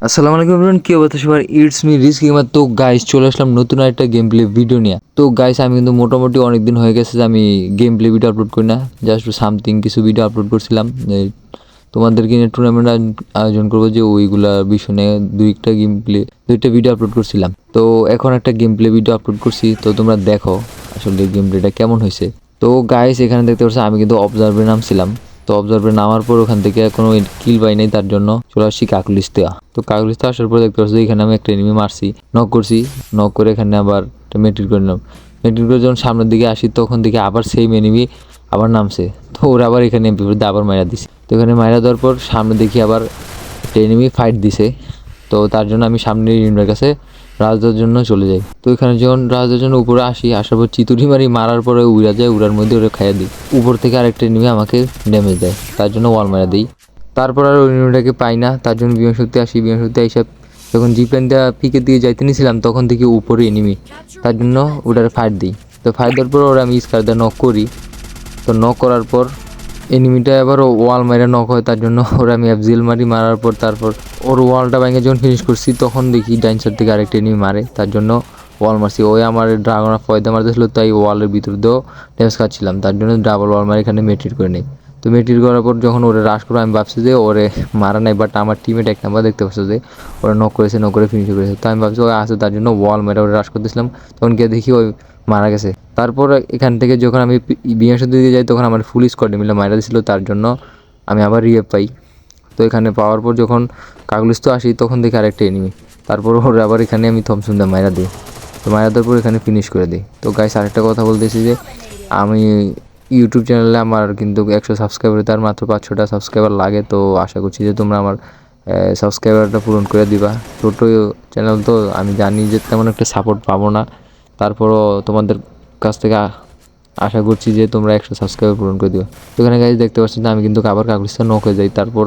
আসসালামু আলাইকুম এভরিওয়ান, কি অবস্থা সবার? It's me risk gamer. তো গাইস চলে আসলাম নতুন একটা গেম প্লে ভিডিও নিয়ে। তো গাইস আমি কিন্তু মোটামুটি অনেক দিন হয়ে গেছে যে আমি গেম প্লে ভিডিও আপলোড করি না। জাস্ট সামথিং কিছু ভিডিও আপলোড করছিলাম, তোমাদেরকে নিয়ে টুর্নামেন্ট আয়োজন করবো যে ওইগুলা বিষয় নিয়ে দুইটা ভিডিও আপলোড করছিলাম। তো এখন একটা গেম প্লে ভিডিও আপলোড করছি, তো তোমরা দেখো আসলে গেম প্লেটা কেমন হয়েছে। তো গাইস এখানে দেখতে পাচ্ছ আমি কিন্তু অবজার্ভে নামছিলাম। তো অবজার্ভে নামার পর ওখান থেকে কোনো কিল পাই নাই, তার জন্য চলে আসছি কাকুলিস্তা। তো কাকুলিস্তা আসার পর দেখতে পাচ্ছি এখানে আমি একটা এনিমি মারছি, নক করছি। নক করে এখানে আবার একটা মেট্রিক করে নিলাম। মেট্রিক করে যখন সামনের দিকে আসি তখন দেখি আবার সেম এনিমি আবার নামছে। তো ওরা আবার এখানে বিপরীতে আবার মাইরা দিছে। তো এখানে মাইরা দেওয়ার পর সামনে দেখি আবার একটা এনিমি ফাইট দিছে। তো তার জন্য আমি সামনের এনিমির কাছে রাজদার জন্য চলে যাই। তো এখানে যখন রাজদার জন্য উপরে আসি, আসার পর চিতুরি মারার পরে উড়া যায়, উড়ার মধ্যে ওরা খাইয়া দিই। উপর থেকে আরেকটা এনিমি আমাকে ড্যামেজ দেয়, তার জন্য ওয়াল মারা দিই। তারপর আর ওই এনিমিটাকে পাই না, তার জন্য বিমান শক্তি আসি। বিমান শক্তি এইসব যখন জিপ্লেন দেওয়া পিকের দিকে যাইতে নিয়েছিলাম তখন থেকে উপরে এনিমি, তার জন্য ওটার ফাইট দিই। তো ফাইট দেওয়ার পর ওরা আমি স্কার দিয়ে নক করি। তো নক করার পর এনিমিটা এবার ওয়াল মারা নক হয়, তার জন্য ওরা আমি এফজিএল মারার পর তারপর ওর ওয়ালটা ভেঙে যখন ফিনিশ করছি তখন দেখি ডাইন সাইড থেকে আরেকটা এনিমি মারে, তার জন্য ওয়াল মারছি। ওই আমার ড্রাগন ফয়দা মারতেছিল, তাই ওয়ালের ভিতর দিয়েও ড্যামেজ খাচ্ছিলাম, তার জন্য ডাবল ওয়াল মারি এখানে মেট্রিট করে নেই। তো মেট্রিট করার পর যখন ওরা রাশ করে আমি ভাবছি যে ওরে মারা নাই, বাট আমার টিমেট এক নাম্বার দেখতে পাচ্ছি যে ওরা নক করেছে, নক করে ফিনিশ করেছে। তো আমি ভাবছি ওই আসে, তার জন্য ওয়াল মেরে ওরা রাশ করতেছিলাম, তখন গিয়ে দেখি ওই মারা গেছে। তারপর এখান থেকে যখন আমি বিয়ের সাথে দিকে যাই তখন আমার ফুল স্কোয়াড মিলে মারা দিয়েছিল, তার জন্য আমি আবার রিয়ে পাই। তো এখানে পাওয়ার পর যখন কাগলিস্ত আসি তখন দেখি আরেকটা এনিমি, তারপর ওর আবার এখানে আমি থমসুন দা মারা দিই। তো মারা দেওয়ার পর এখানে ফিনিশ করে দিই। তো গাইস আরেকটা কথা বলতেছি যে আমি ইউটিউব চ্যানেলে আমার কিন্তু 100 সাবস্ক্রাইবার, তার মাত্র 500টা সাবস্ক্রাইবার লাগে। তো আশা করছি যে তোমরা আমার সাবস্ক্রাইবারটা পূরণ করে দিবা। ছোটো চ্যানেল তো আমি জানি যে তেমন একটা সাপোর্ট পাবো না, তারপরও তোমাদের কাছ থেকে আশা করছি যে তোমরা 100 সাবস্ক্রাইবার পূরণ করে দিও। তো এখানে গাইজ দেখতে পাচ্ছেন যে আমি কিন্তু আবার কাকুলিস্তান নক হয়ে যাই। তারপর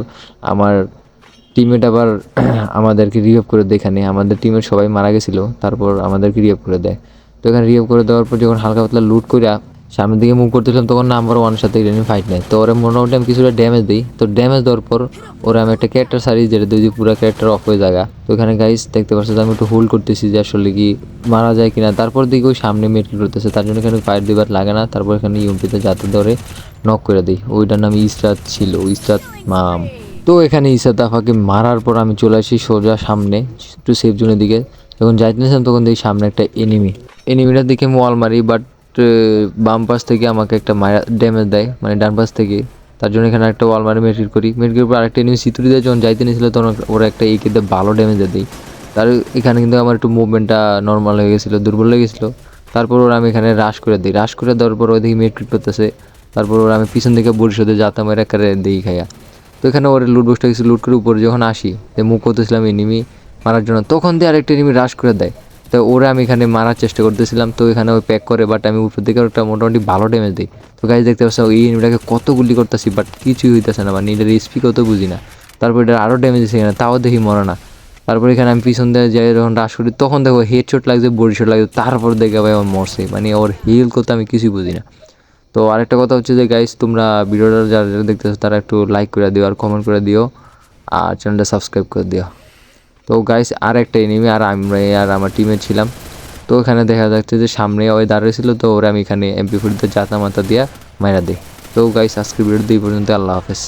আমার টিমমেট আবার আমাদেরকে রিভাইভ করে দেয়। এখানে আমাদের টিমের সবাই মারা গেছিলো, তারপর আমাদেরকে রিভাইভ করে দেয়। তো এখানে রিভাইভ করে দেওয়ার পর যখন হালকা পাতলা লুট করে সামনের দিকে মুভ করতেছিলাম তখন নাম্বার ওয়ানের সাথে ইডেনি ফাইট নেয়। তো ওরা মোটামুটি আমি কিছুটা ড্যামেজ দিই। তো ড্যামেজ দেওয়ার পর ওরা আমি একটা ক্যারেক্টার সারি, যেটা দুই পুরো ক্যারেক্টার অফ হয়ে যায়। তো এখানে গাইস দেখতে পাচ্ছি যে আমি একটু হোল্ড করতেছি যে আসলে কি মারা যায় কিনা। তারপর দিকে ওই সামনে মেটল করতেছে, তার জন্য এখানে ফাইট দিবার লাগে না। তারপর এখানে ইউমপিতে যাতে ধরে নক করে দিই। ওইটার নাম ইসরাত ছিল, ইসরাত মাম। তো এখানে ইসরাত আফাকে মারার পর আমি চলে আসি সোজা সামনে একটু সেফ জোনের দিকে। যখন যাইতেছিলাম তখন দেখি সামনে একটা এনিমিটার দিকে আমি ওয়াল মারি, বাট বাম পাশ থেকে আমাকে একটা মারা ড্যামেজ দেয়, মানে ডান পাশ থেকে। তার জন্য এখানে একটা ওয়াল মারি মেট্রিট করি। মেট্রিট পর আরেকটা এনিমি সিতুরি দেয়, যখন যাইতে নিয়েছিল তখন ওরা একটা একেতে ভালো ড্যামেজ দেয়। তার এখানে কিন্তু আমার একটু মুভমেন্টটা নর্মাল হয়ে গেছিলো, দুর্বল হয়ে গেছিলো। তারপর ওরা আমি এখানে রাশ করে দিই। রাশ করে দেওয়ার পর ওই দিকে মেট্রিট করতেছে। তারপর ওরা আমি পিছন থেকে বরিশালে যাতাম এর একটা দিই খাইয়া। তো এখানে ওর লুট বক্সটা কিছু লুট করে উপরে যখন আসি যে মুভ করতেছিলাম এনিমি মারার জন্য, তখন দিয়ে আরেকটা এনিমি রাশ করে দেয়। তো ওরা আমি এখানে মারার চেষ্টা করতেছিলাম, তো এখানে ওই প্যাক করে, বাট আমি উপর দিকে একটা মোটামুটি ভালো ড্যামেজ দিই। তো গাইজ দেখতে পাচ্ছি এই এনিমিটাকে কত গুলি করতেছি, বাট কিছুই হইতেছে না, মানে এটার স্পি কত বুঝি না। তারপর এটা আরও ড্যামেজ দিচ্ছে এখানে, তাও দেখি মরে না। তারপর এখানে আমি পিছন দিয়ে যাই, যখন রাশ করি তখন দেখো হেডশট লাগছে, বডি শট লাগছে। তারপর দেখে ভাই আমার মরছে, মানে ওর হিল করতে আমি কিছুই বুঝি না। তো আরেকটা কথা হচ্ছে যে গাইস তোমরা ভিডিওটা যারা যারা দেখতেছো তারা একটু লাইক করে দিও আর কমেন্ট করে দিও আর চ্যানেলটা সাবস্ক্রাইব করে দিও। তো গাইস আর একটা এনিমি আর আমরা আর আমার টিমে ছিলাম। তো এখানে দেখা যাচ্ছে যে সামনে ওই দাঁড়িয়েছিল, তো ওরা আমি এখানে MP40 জাতা মাতা দিয়া মাইরা দিই। তো গাইস আজকের ভিডিওটি এই পর্যন্ত, আল্লাহ হাফেজ।